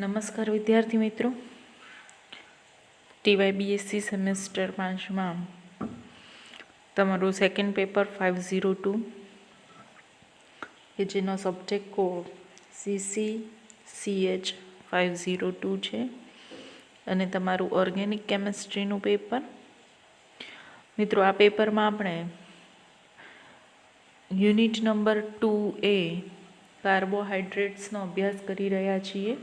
નમસ્કાર વિદ્યાર્થી મિત્રો, TYBSc સેમેસ્ટર 5માં તમારું સેકન્ડ પેપર 502 કે જેનો સબ્જેક્ટ કોડ CCCH 502 છે અને તમારું ઓર્ગેનિક કેમેસ્ટ્રીનું પેપર. મિત્રો, આ પેપરમાં આપણે યુનિટ નંબર 2A કાર્બોહાઈડ્રેટ્સનો અભ્યાસ કરી રહ્યા છીએ.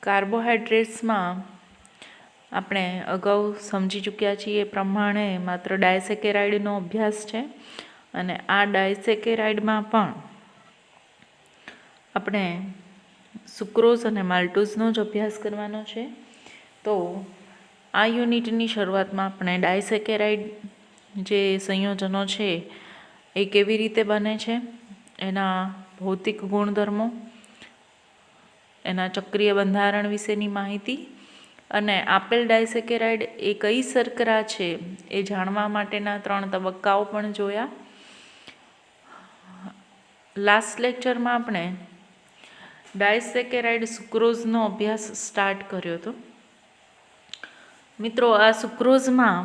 કાર્બોહાઈડ્રેટ્સમાં આપણે અગાઉ સમજી ચૂક્યા છીએ એ પ્રમાણે માત્ર ડાયસેકેરાઇડનો અભ્યાસ છે અને આ ડાયસેકેરાઇડમાં પણ આપણે સુક્રોઝ અને માલ્ટોઝનો જ અભ્યાસ કરવાનો છે. તો આ યુનિટની શરૂઆતમાં આપણે ડાયસેકેરાઇડ જે સંયોજનો છે એ કેવી રીતે બને છે, એના ભૌતિક ગુણધર્મો, એના ચક્રીય બંધારણ વિશેની માહિતી અને આપેલ ડાયસેકેરાઇડ એ કઈ શર્કરા છે એ જાણવા માટેના 3 તબક્કાઓ પણ જોયા. લાસ્ટ લેક્ચરમાં આપણે ડાયસેકેરાઇડ સુક્રોઝનો અભ્યાસ સ્ટાર્ટ કર્યો હતો. મિત્રો, આ સુક્રોઝમાં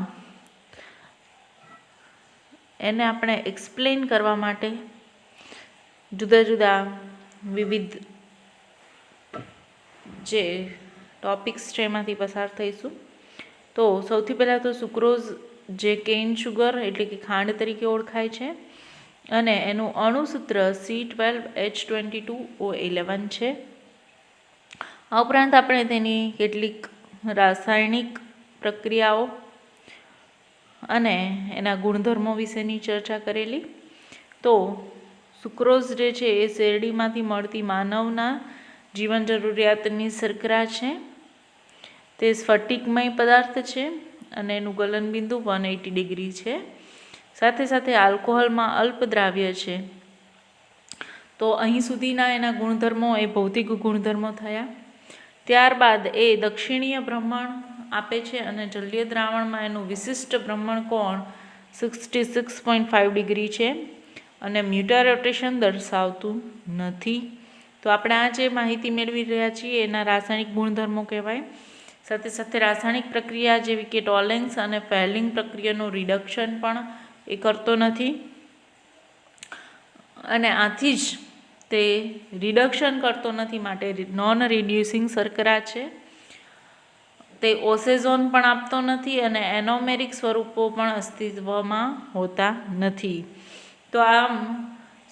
એને આપણે એક્સપ્લેન કરવા માટે જુદા જુદા વિવિધ જે ટોપિક્સ છે એમાંથી પસાર થઈશું. તો સૌથી પહેલાં તો સુક્રોઝ જે કેન શુગર એટલે કે ખાંડ તરીકે ઓળખાય છે અને એનું અણુસૂત્ર C12H22O11 છે. આ ઉપરાંત આપણે તેની કેટલીક રાસાયણિક પ્રક્રિયાઓ અને એના ગુણધર્મો વિશેની ચર્ચા કરેલી. તો સુક્રોઝ જે છે એ શેરડીમાંથી મળતી માનવના જીવન જરૂરિયાતની શર્કરા છે. તે સ્ફટિકમય પદાર્થ છે અને એનું ગલનબિંદુ 180 ડિગ્રી છે. સાથે સાથે આલ્કોહોલમાં અલ્પદ્રાવ્ય છે. તો અહીં સુધીના એના ગુણધર્મો એ ભૌતિક ગુણધર્મો થયા. ત્યારબાદ એ દક્ષિણીય ભ્રમણ આપે છે અને જલીય દ્રાવણમાં એનું વિશિષ્ટ ભ્રમણ કોણ 66.5 ડિગ્રી છે અને મ્યુટા રોટેશન દર્શાવતું નથી. તો આપણે આ જે માહિતી મેળવી રહ્યા છીએ એના રાસાયણિક ગુણધર્મો કહેવાય. સાથે સાથે રાસાયણિક પ્રક્રિયા જેવી કે ટોલેન્સ અને ફેલિંગ પ્રક્રિયાનું રિડક્શન પણ એ કરતો નથી અને આથી જ તે રિડક્શન કરતો નથી માટે નોન રિડ્યુસિંગ શર્કરા છે. તે ઓસેઝોન પણ આપતો નથી અને એનોમેરિક સ્વરૂપો પણ અસ્તિત્વમાં હોતા નથી. તો આમ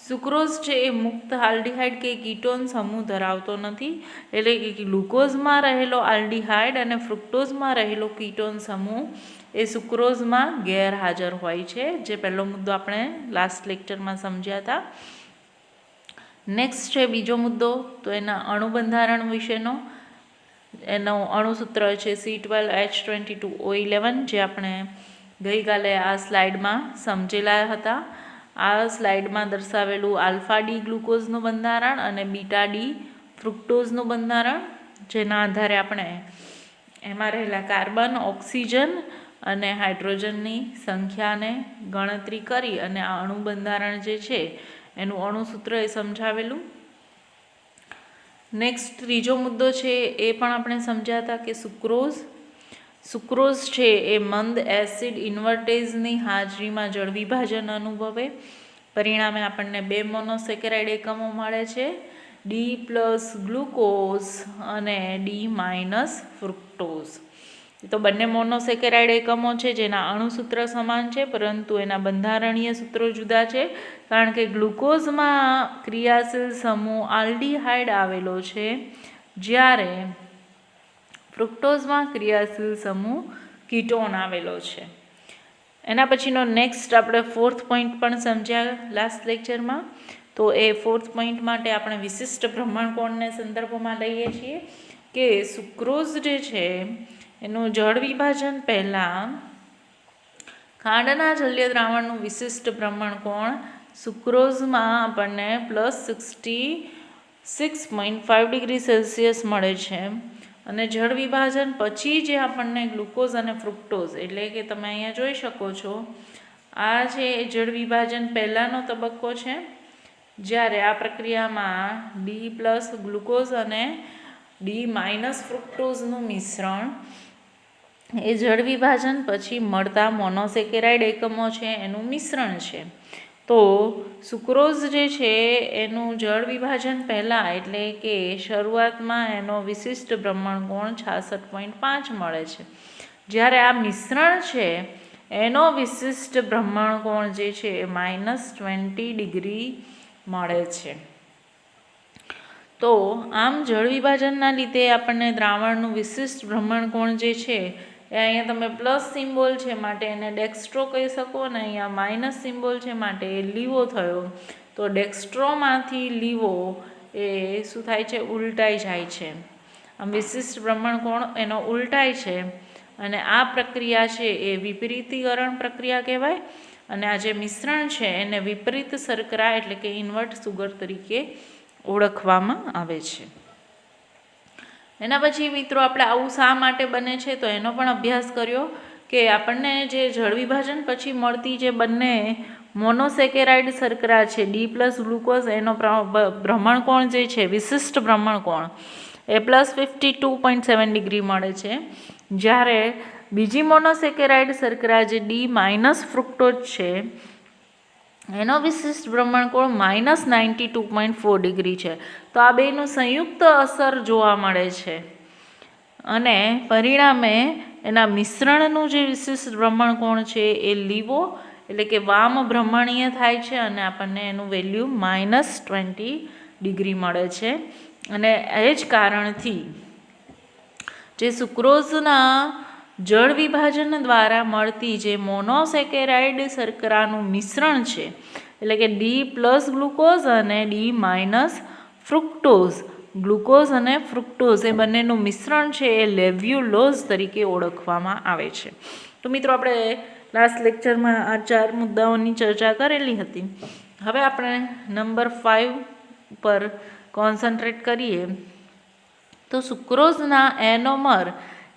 સુક્રોઝ છે એ મુક્ત આલ્ડીહાઇડ કે કીટોન સમૂહ ધરાવતો નથી, એટલે કે ગ્લુકોઝમાં રહેલો આલ્ડીહાઇડ અને ફ્રુક્ટોઝમાં રહેલો કીટોન સમૂહ એ સુક્રોઝમાં ગેરહાજર હોય છે, જે પહેલો મુદ્દો આપણે લાસ્ટ લેક્ચરમાં સમજ્યા હતા. નેક્સ્ટ છે બીજો મુદ્દો, તો એના અણુબંધારણ વિશેનો. એનો અણુસૂત્ર છે C12H22O11, જે આપણે ગઈકાલે આ સ્લાઇડમાં સમજેલા હતા. આ સ્લાઇડમાં દર્શાવેલું આલ્ફા ડી ગ્લુકોઝનું બંધારણ અને બીટા ડી ફ્રુક્ટોઝનું બંધારણ, જેના આધારે આપણે એમાં રહેલા કાર્બન, ઓક્સિજન અને હાઇડ્રોજનની સંખ્યાને ગણતરી કરી અને આ અણુ બંધારણ જે છે એનું અણુસૂત્ર એ સમજાવેલું. નેક્સ્ટ ત્રીજો મુદ્દો છે એ પણ આપણે સમજ્યા હતા કે સુક્રોઝ છે એ મંદ એસિડ ઇન્વર્ટેઝની હાજરીમાં જળ વિભાજન અનુભવે. પરિણામે આપણને 2 મોનોસેકેરાઇડ એકમો મળે છે, ડી પ્લસ ગ્લુકોઝ અને ડી માઇનસ ફ્રુક્ટોઝ. તો બંને મોનોસેકેરાઇડ એકમો છે જેના અણુસૂત્ર સમાન છે, પરંતુ એના બંધારણીય સૂત્રો જુદા છે, કારણ કે ગ્લુકોઝમાં ક્રિયાશીલ સમૂહ આલ્ડીહાઇડ આવેલો છે, જ્યારે ફ્રુક્ટોઝમાં ક્રિયાશીલ સમૂહ કીટોન આવેલો છે. એના પછીનો નેક્સ્ટ આપણે 4th પોઈન્ટ પણ સમજ્યા લાસ્ટ લેક્ચરમાં. તો એ 4th પોઈન્ટ માટે આપણે વિશિષ્ટ ભ્રમણકોણને સંદર્ભમાં લઈએ છીએ કે સુક્રોઝ જે છે એનું જળ વિભાજન પહેલાં ખાંડના જલ્ય દ્રાવણનું વિશિષ્ટ ભ્રમણકોણ સુક્રોઝમાં આપણને +66.5 ડિગ્રી સેલ્સિયસ મળે છે અને જળ વિભાજન પછી જે આપણને ગ્લુકોઝ અને ફ્રુક્ટોઝ, એટલે કે તમે અહીંયા જોઈ શકો છો, આ છે જળ વિભાજન પહેલાંનો તબક્કો છે, જ્યારે આ પ્રક્રિયામાં ડી પ્લસ ગ્લુકોઝ અને ડી માઇનસ ફ્રુક્ટોઝનું મિશ્રણ એ જળ વિભાજન પછી મળતા મોનોસેકેરાઇડ એકમો છે એનું મિશ્રણ છે. તો સુક્રોઝ જે છે એનું જળ વિભાજન પહેલાં એટલે કે શરૂઆતમાં એનો વિશિષ્ટ ભ્રમણકોણ 66.5 મળે છે. જ્યારે આ મિશ્રણ છે એનો વિશિષ્ટ ભ્રમણકોણ જે છે એ -20 ડિગ્રી મળે છે. તો આમ જળ વિભાજનના લીધે આપણને દ્રાવણનું વિશિષ્ટ ભ્રમણકોણ જે છે એ અહીંયા તમે પ્લસ સિમ્બોલ છે માટે એને ડેક્સ્ટ્રો કહી શકો, અને અહીંયા માઇનસ સિમ્બોલ છે માટે એ લીવો થયો. તો ડેક્સ્ટ્રોમાંથી લીવો એ શું થાય છે, ઉલટાઈ જાય છે. આમ વિશિષ્ટ ભ્રમણકોણ એનો ઉલટાય છે, અને આ પ્રક્રિયા છે એ વિપરીતીકરણ પ્રક્રિયા કહેવાય. અને આ જે મિશ્રણ છે એને વિપરીત શર્કરા એટલે કે ઇન્વર્ટ સુગર તરીકે ઓળખવામાં આવે છે. એના પછી મિત્રો આપણે આવું શા માટે બને છે તો એનો પણ અભ્યાસ કર્યો કે આપણને જે જળ વિભાજન પછી મળતી જે બંને મોનોસેકેરાઇડ શર્કરા છે ડી પ્લસ ગ્લુકોઝ એનો ભ્રમણકોણ જે છે વિશિષ્ટ ભ્રમણકોણ એ +52.7 ડિગ્રી મળે છે. જ્યારે બીજી મોનોસેકેરાઇડ શર્કરા જે ડી માઇનસ ફ્રુક્ટોઝ છે એનો વિશિષ્ટ ભ્રમણકોણ -92.4 ડિગ્રી છે. તો આ બેનું સંયુક્ત અસર જોવા મળે છે, અને પરિણામે એના મિશ્રણનું જે વિશિષ્ટ ભ્રમણકોણ છે એ લીવો એટલે કે વામ ભ્રમણીય થાય છે, અને આપણને એનું વેલ્યુ -20 ડિગ્રી મળે છે. અને એ જ કારણથી જે સુક્રોઝના જળ વિભાજન દ્વારા મળતી જે મોનોસેકેરાઇડ શર્કરાનું મિશ્રણ છે એટલે કે ડી પ્લસ ગ્લુકોઝ અને ડી માઇનસ ફ્રુક્ટોઝ, ગ્લુકોઝ અને ફ્રુક્ટોઝ એ બંનેનું મિશ્રણ છે એ લેવ્યુલોઝ તરીકે ઓળખવામાં આવે છે. તો મિત્રો આપણે લાસ્ટ લેક્ચરમાં આ 4 મુદ્દાઓની ચર્ચા કરેલી હતી. હવે આપણે નંબર 5 પર કોન્સન્ટ્રેટ કરીએ. તો સુક્રોઝના એનોમર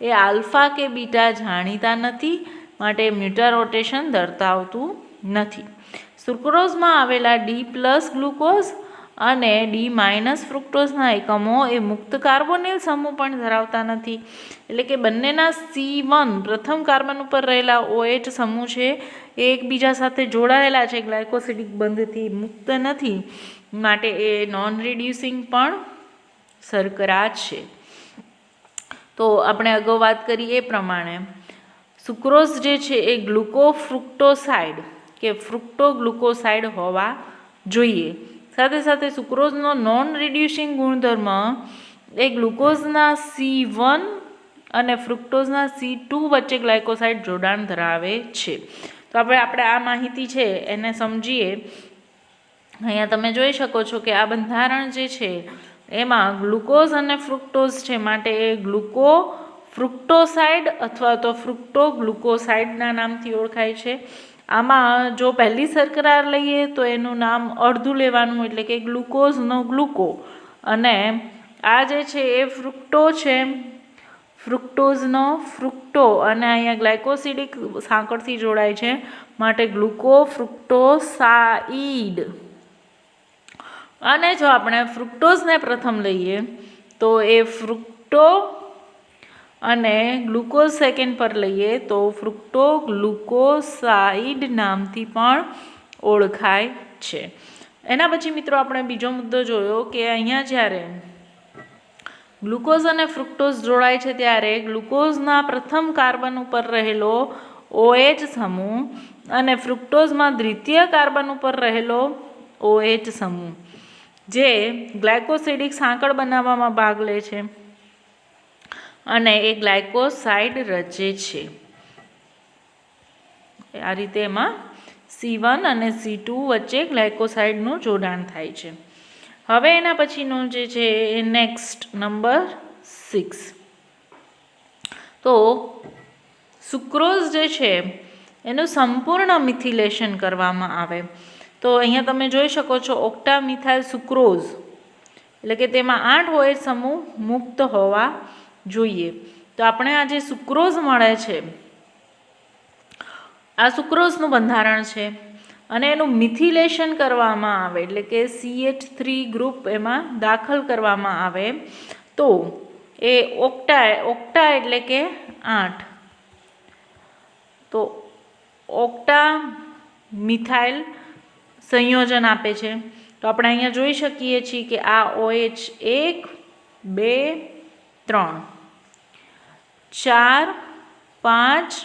એ આલ્ફા કે બીટા જાણીતા નથી, માટે મ્યુટારોટેશન દર્શાવતું નથી. સુક્રોઝમાં આવેલા ડી પ્લસ ગ્લુકોઝ અને ડી માઇનસ ફ્રુક્ટોઝના એકમો એ મુક્ત કાર્બોનિલ સમૂહ પણ ધરાવતા નથી. એટલે કે બંનેના C1 પ્રથમ કાર્બન ઉપર રહેલા OH સમૂહ છે એ એકબીજા સાથે જોડાયેલા છે, ગ્લાયકોસિડિક બંધથી મુક્ત નથી, માટે એ નોન રિડ્યુસિંગ પણ શર્કરા છે. તો આપણે અગાઉ વાત કરી એ પ્રમાણે સુક્રોઝ જે છે એ ગ્લુકોફ્રુક્ટોસાઇડ કે ફ્રુક્ટોગ્લુકોસાઇડ હોવા જોઈએ. સાથે સાથે સુક્રોઝનો નોન રિડ્યુસિંગ ગુણધર્મ એ ગ્લુકોઝના C1 અને ફ્રુક્ટોઝના C2 વચ્ચે ગ્લાયકોસાઇડ જોડાણ ધરાવે છે. તો આપણે આ માહિતી છે એને સમજીએ. અહીંયા તમે જોઈ શકો છો કે આ બંધારણ જે છે એમાં ગ્લુકોઝ અને ફ્રુક્ટોઝ છે, માટે એ ગ્લુકોફ્રુક્ટોસાઇડ અથવા તો ફ્રુક્ટોગ્લુકોસાઇડના નામથી ઓળખાય છે. આમાં જો પહેલી શર્કરા લઈએ તો એનું નામ અડધું લેવાનું એટલે કે ગ્લુકોઝનો ગ્લુકો, અને આ જે છે એ ફ્રુક્ટો છે, ફ્રુક્ટોઝનો ફ્રુક્ટો, અને અહીંયા ગ્લાયકોસિડિક સાંકળથી જોડાય છે માટે ગ્લુકોફ્રુક્ટોસાઇડ. અને જો આપણે ફ્રુક્ટોઝને પ્રથમ લઈએ તો એ ફ્રુક્ટો, અને ગ્લુકોઝ સેકન્ડ પર લઈએ તો ફ્રુક્ટોગ્લુકોસાઇડ નામથી પણ ઓળખાય છે. એના પછી મિત્રો આપણે બીજો મુદ્દો જોયો કે અહીંયા જ્યારે ગ્લુકોઝ અને ફ્રુક્ટોઝ જોડાય છે ત્યારે ગ્લુકોઝના પ્રથમ કાર્બન ઉપર રહેલો OH સમૂહ અને ફ્રુક્ટોઝમાં દ્વિતીય કાર્બન ઉપર રહેલો OH સમૂહ જે ગ્લાયકોસિડિક સાંકળ બનાવવામાં ભાગ લે છે અને એ ગ્લાયકોસાઇડ રચે છે. આ રીતે એમાં C1 અને C2 વચ્ચે ગ્લાયકોસાઇડનું જોડાણ થાય છે. હવે એના પછીનું જે છે એ નેક્સ્ટ નંબર 6. તો સુક્રોઝ જે છે એનું સંપૂર્ણ મિથિલેશન કરવામાં આવે. તો અહીંયા તમે જોઈ શકો છો ઓક્ટા મિથાઇલ સુક્રોઝ એટલે કે તેમાં 8 OH સમૂહ મુક્ત હોવા જોઈએ. તો આપણે આ જે સુક્રોઝ મળે છે આ સુક્રોઝનું બંધારણ છે, અને એનું મિથિલેશન કરવામાં આવે એટલે કે CH3 ગ્રુપ એમાં દાખલ કરવામાં આવે તો એ ઓક્ટા એટલે કે 8. તો ઓક્ટા મિથાઇલ સંયોજન આપે છે. તો આપણે અહીંયા જોઈ શકીએ છીએ કે આ OH 1 2 3 4 5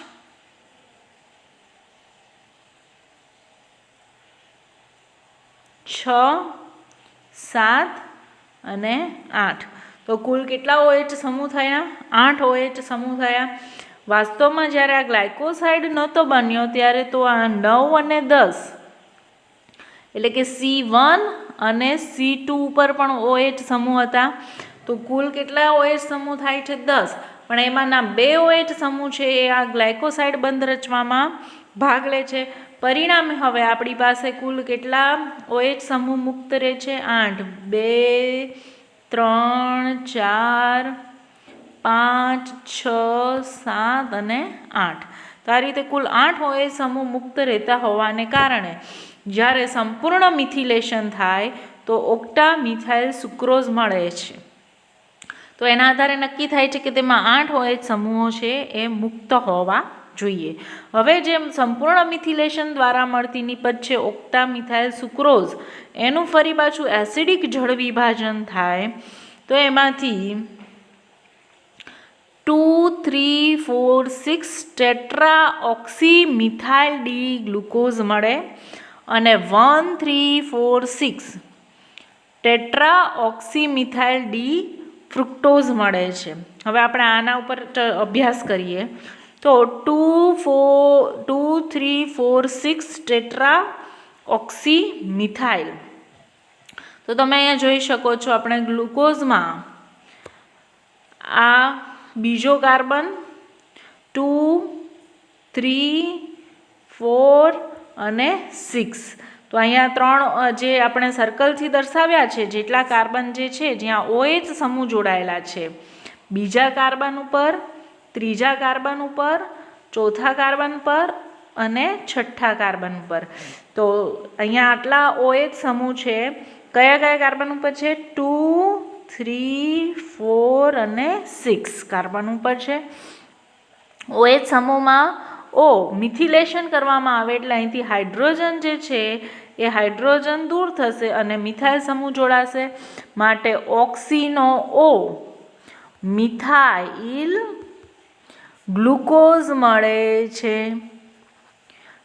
6 7 અને 8. તો કુલ કેટલા OH સમૂહ થયા? 8 OH સમૂહ થયા. વાસ્તવમાં જ્યારે આ ગ્લાયકોસાઇડ નહોતો બન્યો ત્યારે તો આ 9 અને 10 એટલે કે C1 અને C2 ઉપર પણ OH સમૂહ હતા. તો કુલ કેટલા OH સમૂહ થાય છે? 10. પણ એમાંના 2 OH સમૂહ છે એ આ ગ્લાયકોસાઇડ બંધ રચવામાં ભાગ લે છે. પરિણામે હવે આપણી પાસે કુલ કેટલા OH સમૂહ મુક્ત રહે છે? 8. 2 3 4 5 6 7 અને 8. તો આ રીતે કુલ 8 OH સમૂહ મુક્ત રહેતા હોવાને કારણે જ્યારે સંપૂર્ણ મિથિલેશન થાય તો ઓક્ટા મિથાઇલ સુક્રોઝ મળે છે. તો એના આધારે નક્કી થાય છે કે તેમાં 8 OH સમૂહો છે એ મુક્ત હોવા જોઈએ. હવે જેમ સંપૂર્ણ મિથિલેશન દ્વારા મળતી નિપજ છે ઓક્ટા મિથાઇલ સુક્રોઝ, એનું ફરી પાછું એસિડિક જળ વિભાજન થાય તો એમાંથી 2 3 4 6 ટેટ્રા ઓક્સી મિથાઇલ ડી ગ્લુકોઝ મળે અને 1 3 4 6 ટેટ્રા ઓક્સી મિથાઇલ ડી ફ્રુક્ટોઝ મળે છે. હવે આપણે આના ઉપર અભ્યાસ કરીએ તો 2 3 4 6 ટેટ્રા ઓક્સી મિથાઇલ. તો તમે અહીંયા જોઈ શકો છો આપણે ગ્લુકોઝમાં આ બીજો કાર્બન 2 3 4 અને 6. તો અહીંયા 3 જે આપણે સર્કલથી દર્શાવ્યા છે જેટલા કાર્બન જે છે જ્યાં OH સમૂહ જોડાયેલા છે, બીજા કાર્બન ઉપર, ત્રીજા કાર્બન ઉપર, ચોથા કાર્બન પર અને છઠ્ઠા કાર્બન ઉપર. તો અહીંયા આટલા OH સમૂહ છે. કયા કયા કાર્બન ઉપર છે? 2 3 4 અને 6 કાર્બન ઉપર છે. OH સમૂહમાં મિથિલેશન કરવામાં આવે એટલે અહીંથી હાઇડ્રોજન જે છે એ હાઇડ્રોજન દૂર થશે અને મિથાઇલ સમૂહ જોડાશે. માટે ઓક્સીનો O મિથાઇલ ગ્લુકોઝ મળે છે,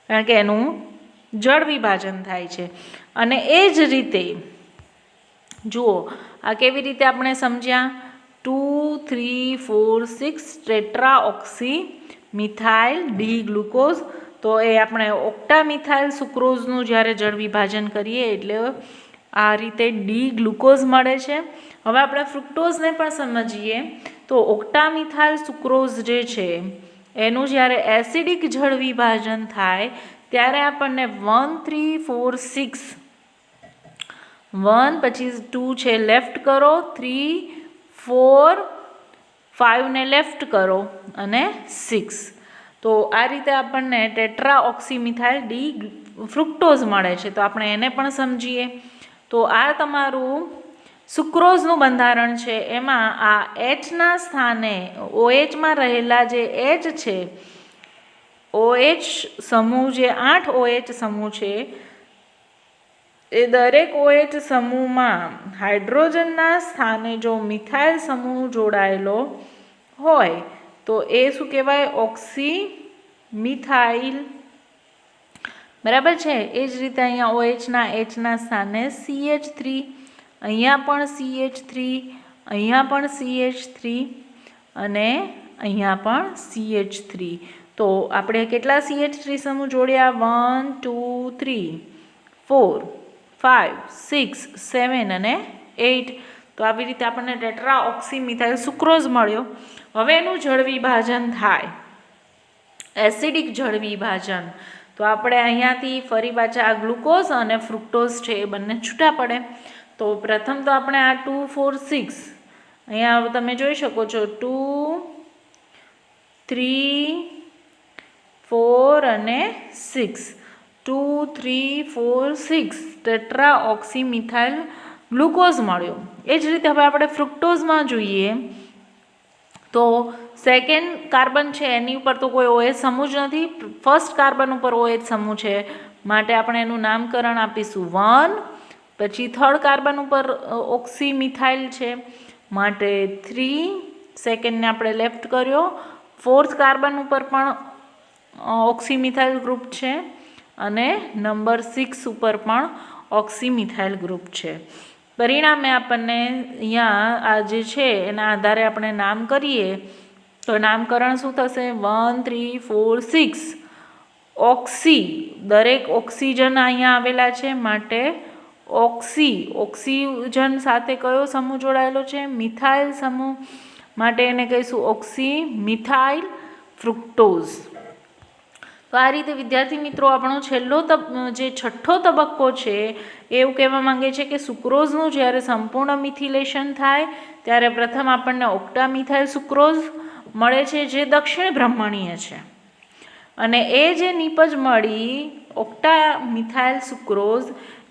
કારણ કે એનું જળ વિભાજન થાય છે. અને એ જ રીતે જુઓ આ કેવી રીતે આપણે સમજ્યા? 2 3 4 6 ટેટ્રા ઓક્સી મિથાઇલ ડી ગ્લુકોઝ. તો એ આપણે ઓક્ટા મિથાઇલ સુક્રોઝનું જ્યારે જળ વિભાજન કરીએ એટલે આ રીતે ડી ગ્લુકોઝ મળે છે. હવે આપણે ફ્રુક્ટોઝને પણ સમજીએ તો ઓક્ટા મિથાઇલ સુક્રોઝ જે છે એનું જ્યારે એસિડિક જળ વિભાજન થાય ત્યારે આપણને 1 3 4 6 1 પછી 2 છે લેફ્ટ કરો, 3 4 5 ને લેફ્ટ કરો અને 6. તો આ રીતે આપણને ટેટ્રા ઓક્સીમિથાઇલ ડી ફ્રુક્ટોઝ મળે છે. તો આપણે એને પણ સમજીએ. તો આ તમારું સુક્રોઝનું બંધારણ છે. એમાં આ Hના સ્થાને OHમાં રહેલા જે H છે, OH સમૂહ જે 8 OH સમૂહ છે એ દરેક OH સમૂહમાં હાઇડ્રોજનના સ્થાને જો મિથાઇલ સમૂહ જોડાયેલો હોય તો એ શું કહેવાય? ઓક્સી મિથાઇલ. બરાબર છે. એ જ રીતે અહીંયા OHના Hના સ્થાને CH3, અહીંયા પણ CH3, અહીંયા પણ CH3 અને અહીંયા પણ CH3. તો આપણે કેટલા CH3 સમૂહ જોડ્યા? 1 2 3 4 5 6 7 અને 8. તો આવી રીતે આપણને ટેટ્રા ઓક્સીમિથાઇલ સુક્રોઝ મળ્યો. હવે એનું જળ વિભાજન થાય, એસિડિક જળ વિભાજન. તો આપણે અહીંયાથી ફરી પાછા આ ગ્લુકોઝ અને ફ્રુક્ટોઝ છે એ બંને છૂટા પડે. તો પ્રથમ તો આપણે આ 2 4 6 અહીંયા તમે જોઈ શકો છો 2 3 4 અને 6 2 3 4 6 ટેટ્રા ઓક્સીમિથાઇલ ગ્લુકોઝ મળ્યો. એ જ રીતે હવે આપણે ફ્રુક્ટોઝમાં જોઈએ તો સેકન્ડ કાર્બન છે એની ઉપર તો કોઈ OH સમૂહ જ નથી, ફર્સ્ટ કાર્બન ઉપર OH સમૂહ છે, માટે આપણે એનું નામકરણ આપીશું 1. પછી થર્ડ કાર્બન ઉપર ઓક્સીમિથાઇલ છે, માટે 3. સેકન્ડને આપણે લેફ્ટ કર્યો. ફોર્થ કાર્બન ઉપર પણ ઓક્સીમિથાઇલ ગ્રુપ છે અને નંબર 6 ઉપર પણ ઓક્સીમિથાઇલ ગ્રુપ છે. પરિણામે આપણને અહીંયા આ જે છે એના આધારે આપણે નામ કરીએ તો નામકરણ શું થશે? 1, 3, 4, 6 ઓક્સી, દરેક ઓક્સિજન અહીંયા આવેલા છે, માટે ઓક્સિજન સાથે કયો સમૂહ જોડાયેલો છે? મિથાઇલ સમૂહ, માટે એને કહીશું ઓક્સી મિથાઇલ ફ્રુક્ટોઝ. તો આ રીતે વિદ્યાર્થી મિત્રો આપણો છેલ્લો જે છઠ્ઠો તબક્કો છે એવું કહેવા માંગે છે કે સુક્રોઝનું જ્યારે સંપૂર્ણ મિથિલેશન થાય ત્યારે પ્રથમ આપણને ઓક્ટામિથાઇલ સુક્રોઝ મળે છે જે દક્ષિણ ભ્રમણીય છે, અને એ જે નીપજ મળી ઓક્ટામિથાઇલ સુક્રોઝ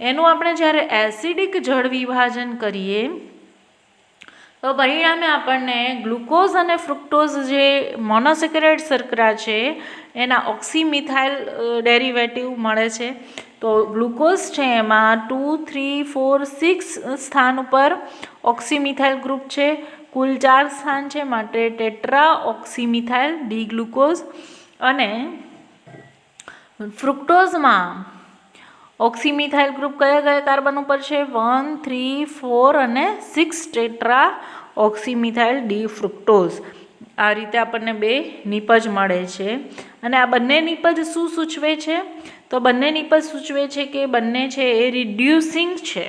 એનું આપણે જ્યારે એસિડિક જળ વિભાજન કરીએ તો પરિણામે આપણને ગ્લુકોઝ અને ફ્રુક્ટોઝ જે મોનોસેકેરાઇડ શર્કરા છે એના ઓક્સીમિથાઇલ ડેરિવેટિવ મળે છે. તો ગ્લુકોઝ છે એમાં 2, 3, 4, 6 સ્થાન ઉપર ઓક્સીમિથાઇલ ગ્રુપ છે, કુલ 4 સ્થાન છે, માટે ટેટ્રા ઓક્સીમિથાઇલ ડી ગ્લુકોઝ. અને ફ્રુક્ટોઝમાં ઓક્સીમિથાઇલ ગ્રુપ કયા કયા કાર્બન ઉપર છે? 1, 3, 4 અને 6 ટેટ્રા ઓક્સીમિથાઇલ ડી ફ્રુક્ટોઝ. આ રીતે આપણને 2 નિપજ મળે છે. અને આ બંને નિપજ શું સૂચવે છે? તો બંને નિપજ સૂચવે છે કે બંને છે એ રિડ્યુસિંગ છે,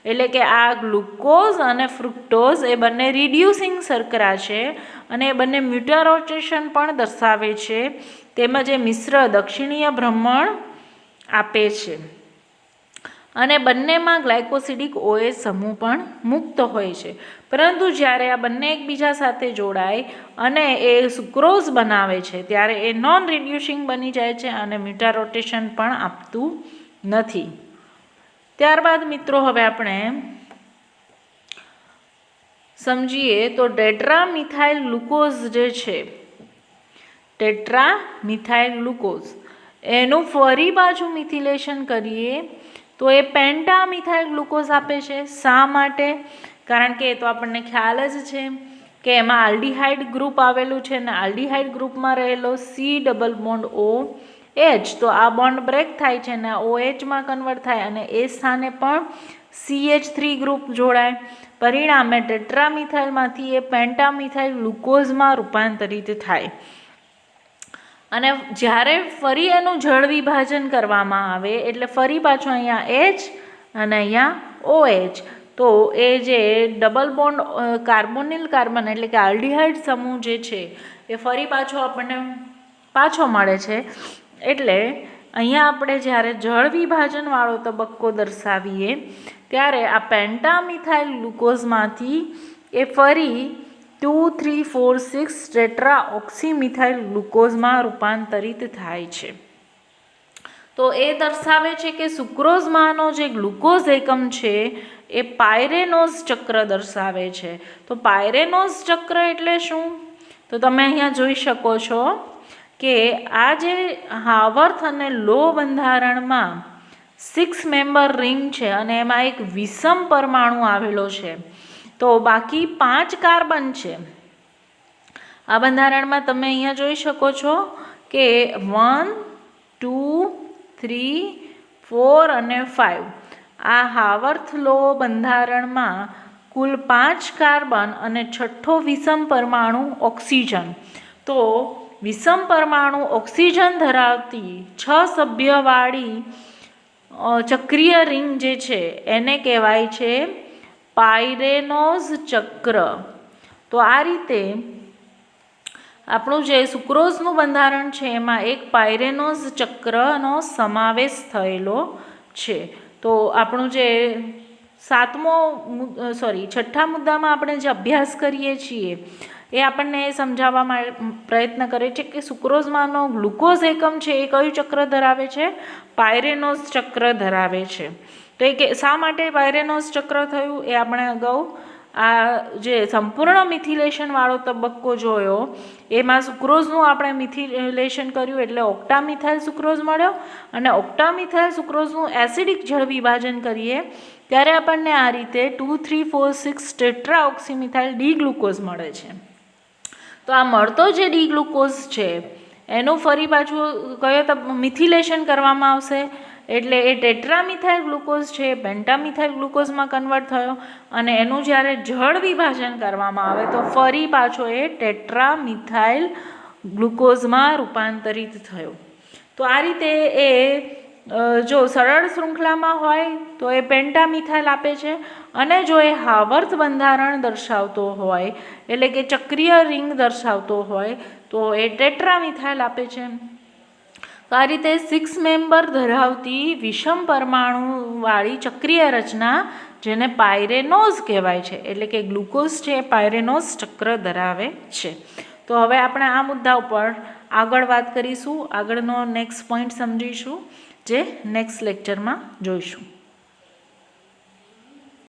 એટલે કે આ ગ્લુકોઝ અને ફ્રુક્ટોઝ એ બંને રિડ્યુસિંગ શર્કરા છે અને એ બંને મ્યુટા રોટેશન પણ દર્શાવે છે, તેમજ એ મિશ્ર દક્ષિણીય ભ્રમણ આપે છે. અને બંનેમાં ગ્લાયકોસિડિક OH સમૂહ પણ મુક્ત હોય છે. પરંતુ જ્યારે આ બંને એકબીજા સાથે જોડાય અને એ સુક્રોઝ બનાવે છે ત્યારે એ નોન રિડ્યુસિંગ બની જાય છે અને મ્યુટા રોટેશન પણ આપતું નથી. ત્યારબાદ મિત્રો હવે આપણે સમજીએ તો ટેટ્રામિથાઇલ ગ્લુકોઝ જે છે, ટેટ્રામિથાઇલ ગ્લુકોઝ એનું ફરી પાછું મિથિલેશન કરીએ તો એ પેન્ટામિથાઇલ ગ્લુકોઝ આપે છે. શા માટે? કારણ કે એ તો આપણને ખ્યાલ જ છે કે એમાં આલ્ડીહાઇડ ગ્રુપ આવેલું છે અને આલ્ડીહાઇડ ગ્રુપમાં રહેલો C ડબલ બોન્ડ OH, તો આ બોન્ડ બ્રેક થાય છે અને OH માં કન્વર્ટ થાય અને એ સ્થાને પણ CH3 ગ્રુપ જોડાય. પરિણામે ટેટ્રામિથાઇલમાંથી એ પેન્ટામિથાઇલ ગ્લુકોઝમાં રૂપાંતરિત થાય. અને જ્યારે ફરી એનું જળ વિભાજન કરવામાં આવે એટલે ફરી પાછું અહીંયા H અને અહીંયા OH, તો એ જે ડબલ બોન્ડ કાર્બોનિલ કાર્બન એટલે કે આલ્ડીહાઇડ સમૂહ જે છે એ ફરી પાછો આપણને પાછો મળે છે. એટલે અહીંયા આપણે જ્યારે જળ વિભાજનવાળો તબક્કો દર્શાવીએ ત્યારે આ પેન્ટામિથાઇલ ગ્લુકોઝમાંથી એ ફરી 2, 3, 4, 6 ટેટ્રા ઓક્સીમિથાઇલ ગ્લુકોઝમાં રૂપાંતરિત થાય છે. તો એ દર્શાવે છે કે સુક્રોઝમાંનો જે ગ્લુકોઝ એકમ છે એ પાયરેનોઝ ચક્ર દર્શાવે છે. તો પાયરેનોઝ ચક્ર એટલે શું? તો તમે અહીંયા જોઈ શકો છો કે આ જે હાવર્થ અને લો બંધારણમાં 6 મેમ્બર રિંગ છે અને એમાં એક વિષમ પરમાણુ આવેલો છે, તો બાકી 5 કાર્બન છે. આ બંધારણમાં તમે અહીંયા જોઈ શકો છો કે 1, 2, 3, 4 અને 5 આ હાવર્થ લો બંધારણમાં કુલ 5 કાર્બન અને છઠ્ઠો વિષમ પરમાણુ ઓક્સિજન. તો વિષમ પરમાણુ ઓક્સિજન ધરાવતી 6 સભ્યવાળી ચક્રીય રિંગ જે છે એને કહેવાય છે પાયરેનોઝ ચક્ર. તો આ રીતે આપણું જે સુક્રોઝનું બંધારણ છે એમાં એક પાયરેનોઝ ચક્રનો સમાવેશ થયેલો છે. તો આપણું જે છઠ્ઠા મુદ્દામાં આપણે જે અભ્યાસ કરીએ છીએ એ આપણને સમજાવવા પ્રયત્ન કરે છે કે સુક્રોઝમાંનો ગ્લુકોઝ એકમ છે એ કયું ચક્ર ધરાવે છે? પાયરેનોઝ ચક્ર ધરાવે છે. તો એ શા માટે પાયરેનોઝ ચક્ર થયું એ આપણે અગાઉ આ જે સંપૂર્ણ મિથિલેશનવાળો તબક્કો જોયો એમાં સુક્રોઝનું આપણે મિથિલેશન કર્યું એટલે ઓક્ટામિથાઇલ સુક્રોઝ મળ્યો, અને ઓક્ટામિથાઇલ સુક્રોઝનું એસિડિક જળ વિભાજન કરીએ ત્યારે આપણને આ રીતે 2, 3, 4, 6 ટેટ્રા ઓક્સીમિથાઇલ ડી ગ્લુકોઝ મળે છે. તો આ મળતો જે ડી ગ્લુકોઝ છે એનું ફરી પાછું કયો મિથિલેશન કરવામાં આવશે એટલે એ ટેટ્રામિથાઇલ ગ્લુકોઝ છે પેન્ટામિથાઇલ ગ્લુકોઝમાં કન્વર્ટ થયો, અને એનું જ્યારે જળ વિભાજન કરવામાં આવે તો ફરી પાછો એ ટેટ્રામિથાઇલ ગ્લુકોઝમાં રૂપાંતરિત થયો. તો આ રીતે એ જો સરળ શૃંખલામાં હોય તો એ પેન્ટામિથાઇલ આપે છે, અને જો એ હાવર્ત બંધારણ દર્શાવતો હોય એટલે કે ચક્રીય રિંગ દર્શાવતો હોય તો એ ટેટ્રામિથાઇલ આપે છે. તો આ રીતે 6 મેમ્બર ધરાવતી વિષમ પરમાણુવાળી ચક્રીય રચના જેને પાયરેનોઝ કહેવાય છે, એટલે કે ગ્લુકોઝ છે એ પાયરેનોઝ ચક્ર ધરાવે છે. તો હવે આપણે આ મુદ્દા ઉપર આગળ વાત કરીશું, આગળનો નેક્સ્ટ પોઈન્ટ સમજીશું જે નેક્સ્ટ લેક્ચરમાં જોઈશું.